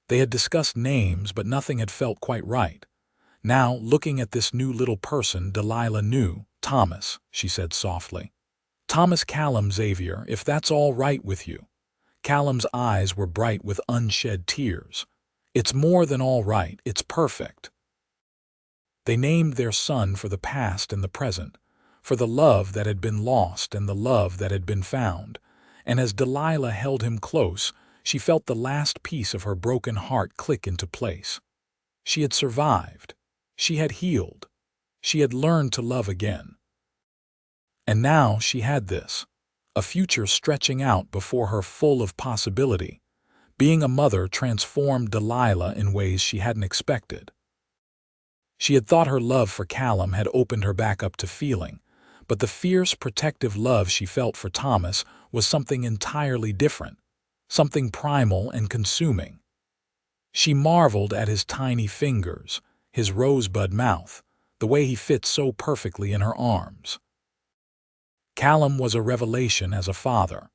They had discussed names, but nothing had felt quite right. Now, looking at this new little person, Delilah knew. Thomas, she said softly. Thomas Callum Xavier, if that's all right with you. Callum's eyes were bright with unshed tears. It's more than all right, it's perfect. They named their son for the past and the present, for the love that had been lost and the love that had been found, and as Delilah held him close, she felt the last piece of her broken heart click into place. She had survived. She had healed. She had learned to love again. And now she had this, a future stretching out before her full of possibility. Being a mother transformed Delilah in ways she hadn't expected. She had thought her love for Callum had opened her back up to feeling, but the fierce, protective love she felt for Thomas was something entirely different, something primal and consuming. She marveled at his tiny fingers, his rosebud mouth, the way he fit so perfectly in her arms. Callum was a revelation as a father.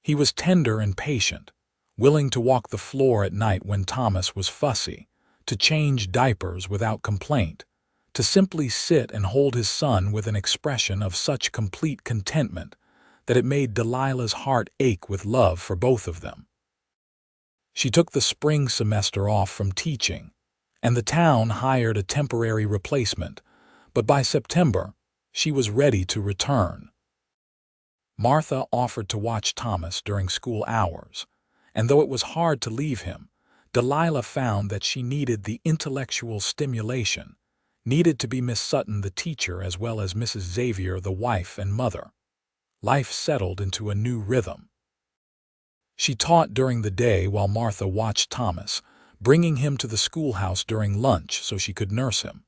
He was tender and patient, willing to walk the floor at night when Thomas was fussy, to change diapers without complaint, to simply sit and hold his son with an expression of such complete contentment that it made Delilah's heart ache with love for both of them. She took the spring semester off from teaching, and the town hired a temporary replacement, but by September, she was ready to return. Martha offered to watch Thomas during school hours, and though it was hard to leave him, Delilah found that she needed the intellectual stimulation, needed to be Miss Sutton the teacher as well as Mrs. Xavier the wife and mother. Life settled into a new rhythm. She taught during the day while Martha watched Thomas, bringing him to the schoolhouse during lunch so she could nurse him.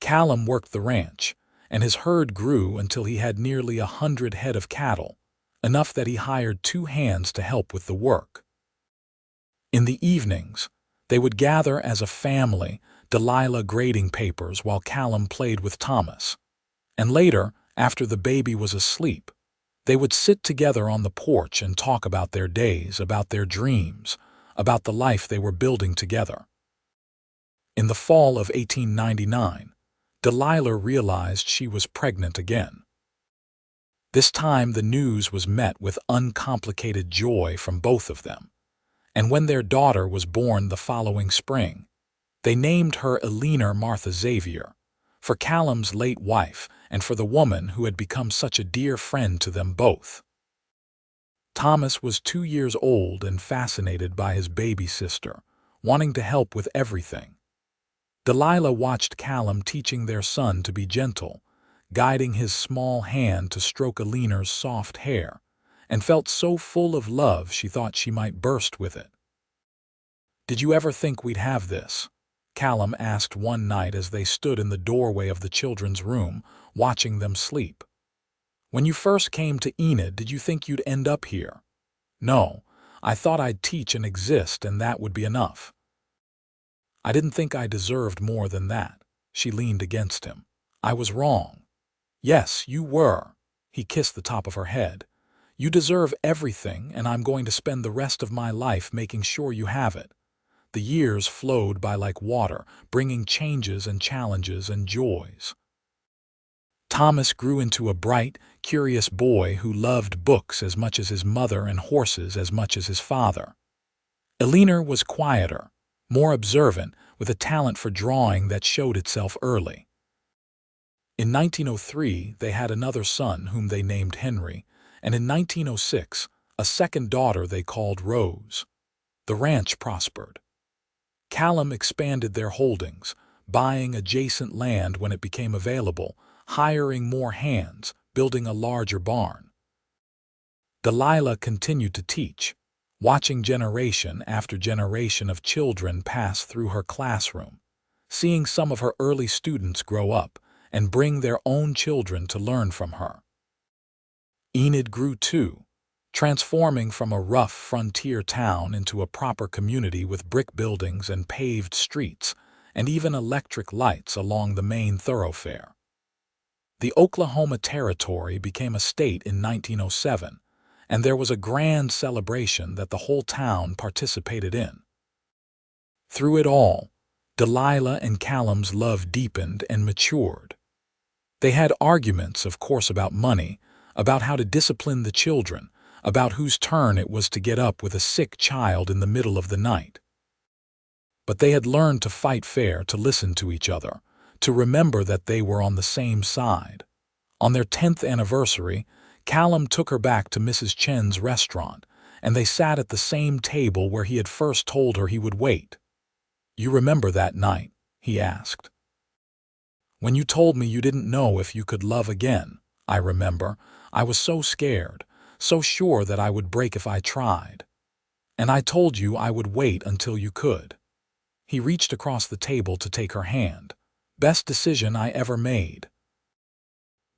Callum worked the ranch, and his herd grew until he had nearly 100 head of cattle, enough that he hired 2 hands to help with the work. In the evenings, they would gather as a family, Delilah grading papers while Callum played with Thomas. And later, after the baby was asleep, they would sit together on the porch and talk about their days, about their dreams, about the life they were building together. In the fall of 1899, Delilah realized she was pregnant again. This time the news was met with uncomplicated joy from both of them, and when their daughter was born the following spring, they named her Enid Martha Xavier, for Callum's late wife and for the woman who had become such a dear friend to them both. Thomas was 2 years old and fascinated by his baby sister, wanting to help with everything. Delilah watched Callum teaching their son to be gentle, guiding his small hand to stroke Enid's soft hair, and felt so full of love she thought she might burst with it. "Did you ever think we'd have this?" Callum asked one night as they stood in the doorway of the children's room, watching them sleep. "When you first came to Enid, did you think you'd end up here?" "No, I thought I'd teach and exist and that would be enough." "I didn't think I deserved more than that." She leaned against him. "I was wrong." "Yes, you were." He kissed the top of her head. "You deserve everything, and I'm going to spend the rest of my life making sure you have it." The years flowed by like water, bringing changes and challenges and joys. Thomas grew into a bright, curious boy who loved books as much as his mother and horses as much as his father. Enid was quieter, more observant, with a talent for drawing that showed itself early. In 1903, they had another son whom they named Henry, and in 1906, a second daughter they called Rose. The ranch prospered. Callum expanded their holdings, buying adjacent land when it became available, hiring more hands, building a larger barn. Delilah continued to teach, watching generation after generation of children pass through her classroom, seeing some of her early students grow up and bring their own children to learn from her. Enid grew too, transforming from a rough frontier town into a proper community with brick buildings and paved streets, and even electric lights along the main thoroughfare. The Oklahoma Territory became a state in 1907, and there was a grand celebration that the whole town participated in. Through it all, Delilah and Callum's love deepened and matured. They had arguments, of course, about money, about how to discipline the children, about whose turn it was to get up with a sick child in the middle of the night. But they had learned to fight fair, to listen to each other, to remember that they were on the same side. On their 10th anniversary, Callum took her back to Mrs. Chen's restaurant, and they sat at the same table where he had first told her he would wait. "You remember that night?" he asked. "When you told me you didn't know if you could love again, I remember. I was so scared, so sure that I would break if I tried. And I told you I would wait until you could." He reached across the table to take her hand. "Best decision I ever made."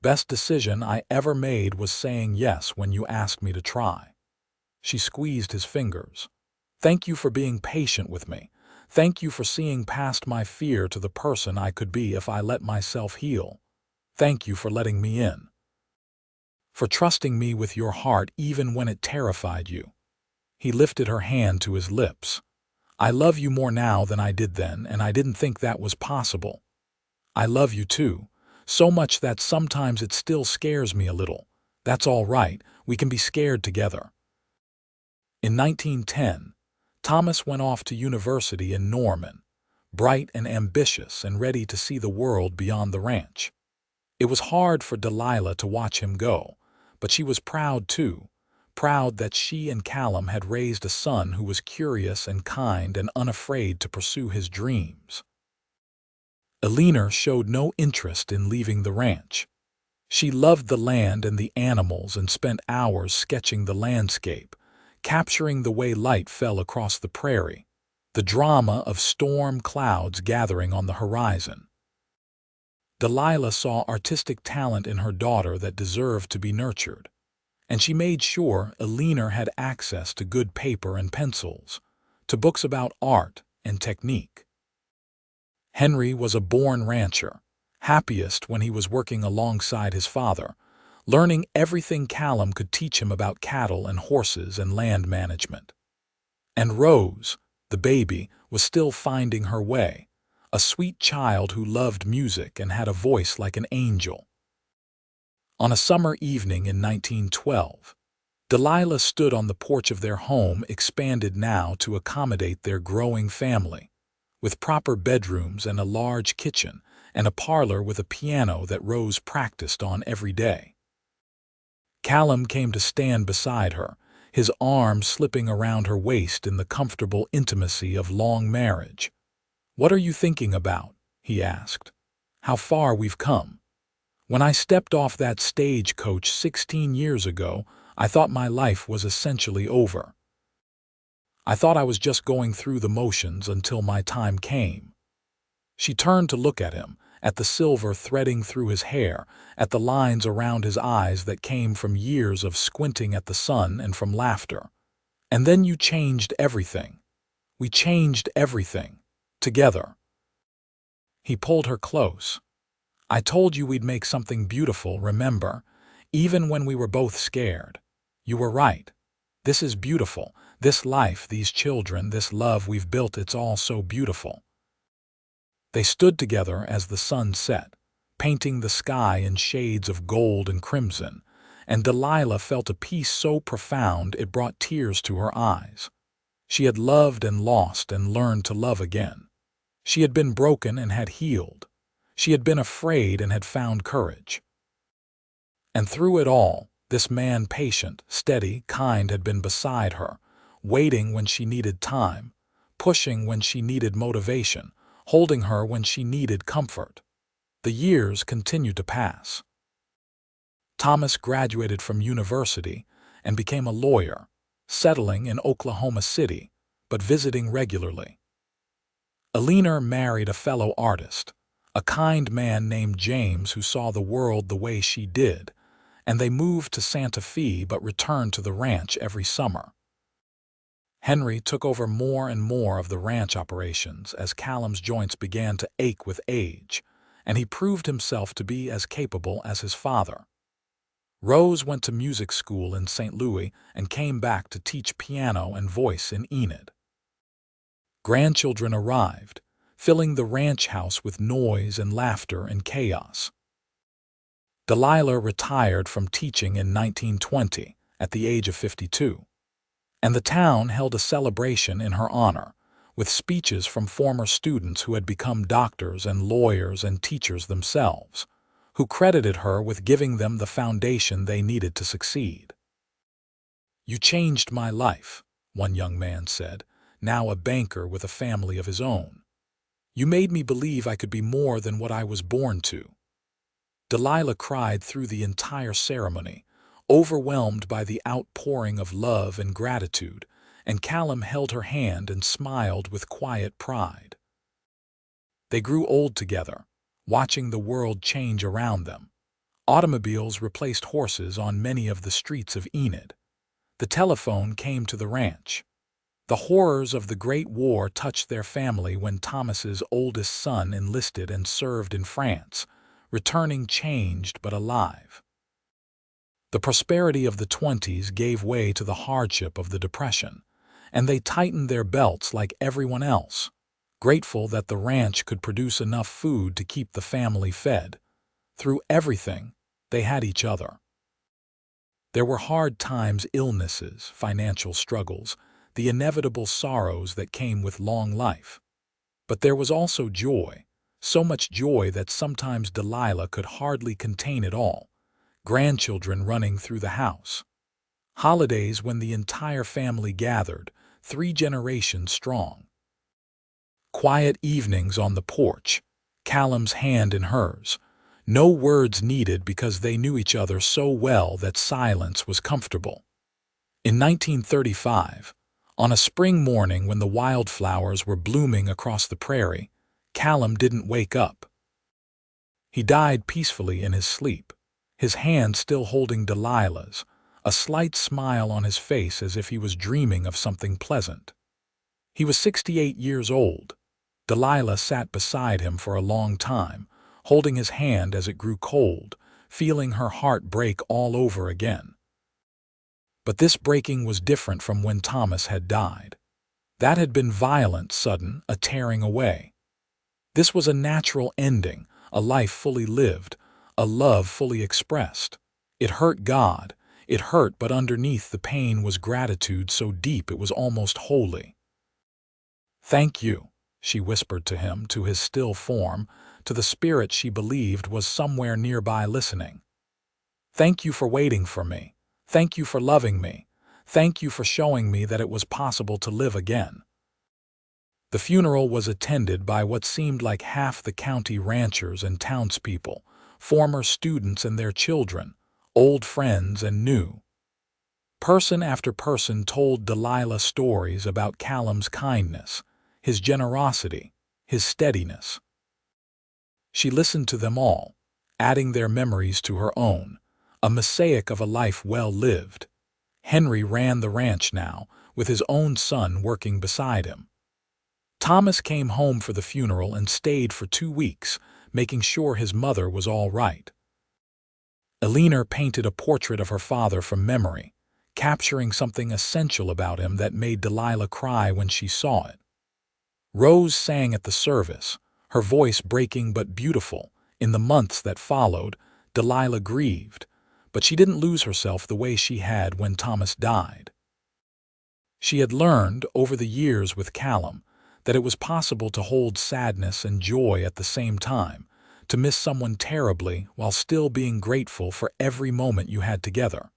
"Best decision I ever made was saying yes when you asked me to try." She squeezed his fingers. "Thank you for being patient with me. Thank you for seeing past my fear to the person I could be if I let myself heal. Thank you for letting me in. For trusting me with your heart even when it terrified you." He lifted her hand to his lips. "I love you more now than I did then, and I didn't think that was possible. I love you too, so much that sometimes it still scares me a little. That's all right, we can be scared together." In 1910, Thomas went off to university in Norman, bright and ambitious and ready to see the world beyond the ranch. It was hard for Delilah to watch him go, but she was proud too, proud that she and Callum had raised a son who was curious and kind and unafraid to pursue his dreams. Enid showed no interest in leaving the ranch. She loved the land and the animals and spent hours sketching the landscape, capturing the way light fell across the prairie, the drama of storm clouds gathering on the horizon. Delilah saw artistic talent in her daughter that deserved to be nurtured, and she made sure Enid had access to good paper and pencils, to books about art and technique. Henry was a born rancher, happiest when he was working alongside his father, learning everything Callum could teach him about cattle and horses and land management. And Rose, the baby, was still finding her way, a sweet child who loved music and had a voice like an angel. On a summer evening in 1912, Delilah stood on the porch of their home, expanded now to accommodate their growing family, with proper bedrooms and a large kitchen and a parlor with a piano that Rose practiced on every day. Callum came to stand beside her, his arm slipping around her waist in the comfortable intimacy of long marriage. "What are you thinking about?" he asked. "How far we've come. When I stepped off that stagecoach 16 years ago, I thought my life was essentially over. I thought I was just going through the motions until my time came." She turned to look at him, at the silver threading through his hair, at the lines around his eyes that came from years of squinting at the sun and from laughter. "And then you changed everything. We changed everything. Together." He pulled her close. "I told you we'd make something beautiful, remember? Even when we were both scared. You were right. This is beautiful. This life, these children, this love we've built, it's all so beautiful." They stood together as the sun set, painting the sky in shades of gold and crimson, and Delilah felt a peace so profound it brought tears to her eyes. She had loved and lost and learned to love again. She had been broken and had healed. She had been afraid and had found courage. And through it all, this man, patient, steady, kind, had been beside her, waiting when she needed time, pushing when she needed motivation, holding her when she needed comfort. The years continued to pass. Thomas graduated from university and became a lawyer, settling in Oklahoma City, but visiting regularly. Enid married a fellow artist, a kind man named James who saw the world the way she did, and they moved to Santa Fe but returned to the ranch every summer. Henry took over more and more of the ranch operations as Callum's joints began to ache with age, and he proved himself to be as capable as his father. Rose went to music school in St. Louis and came back to teach piano and voice in Enid. Grandchildren arrived, filling the ranch house with noise and laughter and chaos. Delilah retired from teaching in 1920 at the age of 52. And the town held a celebration in her honor, with speeches from former students who had become doctors and lawyers and teachers themselves, who credited her with giving them the foundation they needed to succeed. "You changed my life," one young man said, now a banker with a family of his own. "You made me believe I could be more than what I was born to." Delilah cried through the entire ceremony, overwhelmed by the outpouring of love and gratitude, and Callum held her hand and smiled with quiet pride. They grew old together, watching the world change around them. Automobiles replaced horses on many of the streets of Enid. The telephone came to the ranch. The horrors of the Great War touched their family when Thomas's oldest son enlisted and served in France, returning changed but alive. The prosperity of the 20s gave way to the hardship of the Depression, and they tightened their belts like everyone else, grateful that the ranch could produce enough food to keep the family fed. Through everything, they had each other. There were hard times, illnesses, financial struggles, the inevitable sorrows that came with long life. But there was also joy, so much joy that sometimes Delilah could hardly contain it all. Grandchildren running through the house. Holidays when the entire family gathered, 3 generations strong. Quiet evenings on the porch, Callum's hand in hers. No words needed because they knew each other so well that silence was comfortable. In 1935, on a spring morning when the wildflowers were blooming across the prairie, Callum didn't wake up. He died peacefully in his sleep, his hand still holding Delilah's, a slight smile on his face as if he was dreaming of something pleasant. He was 68 years old. Delilah sat beside him for a long time, holding his hand as it grew cold, feeling her heart break all over again. But this breaking was different from when Thomas had died. That had been violent, sudden, a tearing away. This was a natural ending, a life fully lived, a love fully expressed. It hurt God. It hurt, but underneath the pain was gratitude so deep it was almost holy. "Thank you," she whispered to him, to his still form, to the spirit she believed was somewhere nearby listening. "Thank you for waiting for me. Thank you for loving me. Thank you for showing me that it was possible to live again." The funeral was attended by what seemed like half the county ranchers and townspeople, former students and their children, old friends and new. Person after person told Delilah stories about Callum's kindness, his generosity, his steadiness. She listened to them all, adding their memories to her own, a mosaic of a life well lived. Henry ran the ranch now, with his own son working beside him. Thomas came home for the funeral and stayed for 2 weeks, making sure his mother was all right. Eleanor painted a portrait of her father from memory, capturing something essential about him that made Delilah cry when she saw it. Rose sang at the service, her voice breaking but beautiful. In the months that followed, Delilah grieved, but she didn't lose herself the way she had when Thomas died. She had learned, over the years with Callum, that it was possible to hold sadness and joy at the same time, to miss someone terribly while still being grateful for every moment you had together.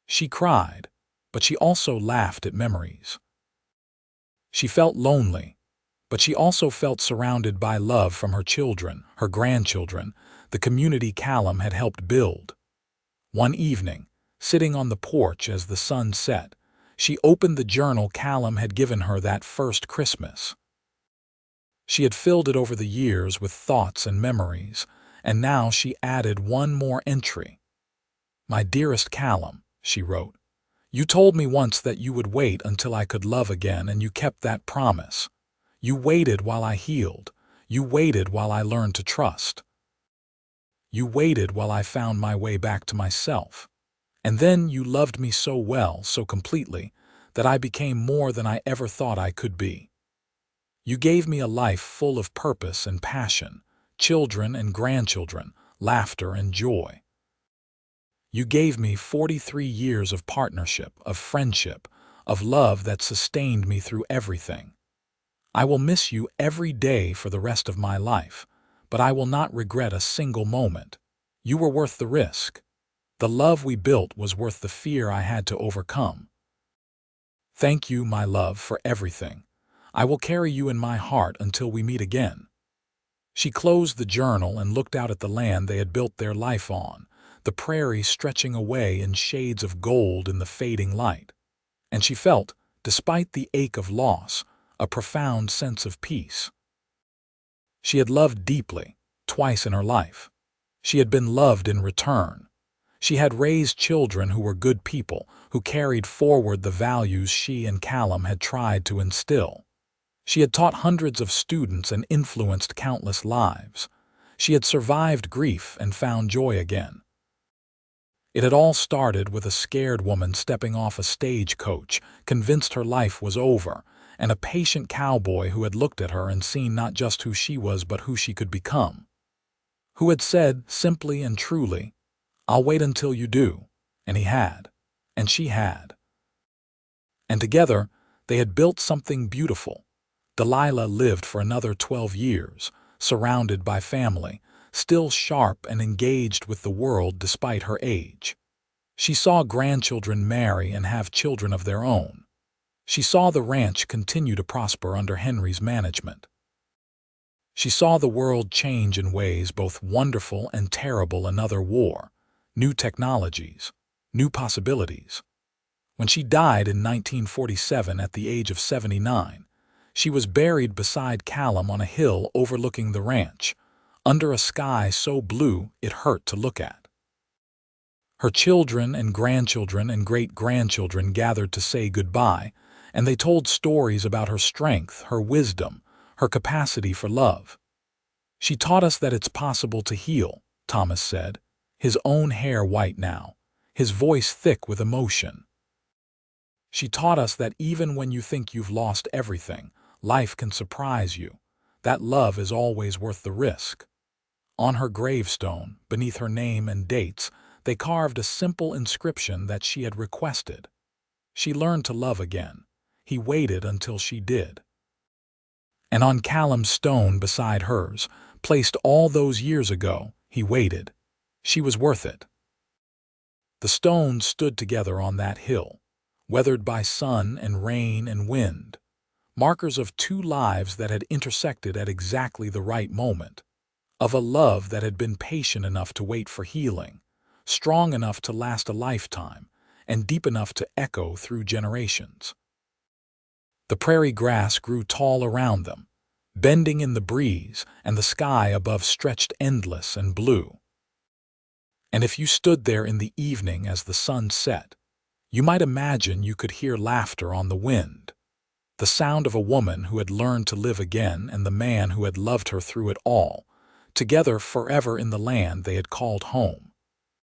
She cried, but she also laughed at memories. She felt lonely, but she also felt surrounded by love from her children, her grandchildren, the community Callum had helped build. One evening, sitting on the porch as the sun set, she opened the journal Callum had given her that first Christmas. She had filled it over the years with thoughts and memories, and now she added one more entry. "My dearest Callum," she wrote, "you told me once that you would wait until I could love again, and you kept that promise. You waited while I healed. You waited while I learned to trust. You waited while I found my way back to myself. And then you loved me so well, so completely, that I became more than I ever thought I could be. You gave me a life full of purpose and passion, children and grandchildren, laughter and joy. You gave me 43 years of partnership, of friendship, of love that sustained me through everything. I will miss you every day for the rest of my life, but I will not regret a single moment. You were worth the risk. The love we built was worth the fear I had to overcome. Thank you, my love, for everything. I will carry you in my heart until we meet again." She closed the journal and looked out at the land they had built their life on, the prairie stretching away in shades of gold in the fading light. And she felt, despite the ache of loss, a profound sense of peace. She had loved deeply, twice in her life. She had been loved in return. She had raised children who were good people, who carried forward the values she and Callum had tried to instill. She had taught hundreds of students and influenced countless lives. She had survived grief and found joy again. It had all started with a scared woman stepping off a stagecoach, convinced her life was over, and a patient cowboy who had looked at her and seen not just who she was but who she could become. Who had said, simply and truly, "I'll wait until you do." And he had. And she had. And together, they had built something beautiful. Delilah lived for another 12 years, surrounded by family, still sharp and engaged with the world despite her age. She saw grandchildren marry and have children of their own. She saw the ranch continue to prosper under Henry's management. She saw the world change in ways both wonderful and terrible. Another war, new technologies, new possibilities. When she died in 1947 at the age of 79, she was buried beside Callum on a hill overlooking the ranch, under a sky so blue it hurt to look at. Her children and grandchildren and great-grandchildren gathered to say goodbye, and they told stories about her strength, her wisdom, her capacity for love. "She taught us that it's possible to heal," Thomas said, his own hair white now, his voice thick with emotion. "She taught us that even when you think you've lost everything, life can surprise you, that love is always worth the risk." On her gravestone, beneath her name and dates, they carved a simple inscription that she had requested. She learned to love again. He waited until she did. And on Callum's stone beside hers, placed all those years ago, he waited. She was worth it. The stones stood together on that hill, weathered by sun and rain and wind, markers of two lives that had intersected at exactly the right moment, of a love that had been patient enough to wait for healing, strong enough to last a lifetime, and deep enough to echo through generations. The prairie grass grew tall around them, bending in the breeze, and the sky above stretched endless and blue. And if you stood there in the evening as the sun set, you might imagine you could hear laughter on the wind, the sound of a woman who had learned to live again and the man who had loved her through it all, together forever in the land they had called home.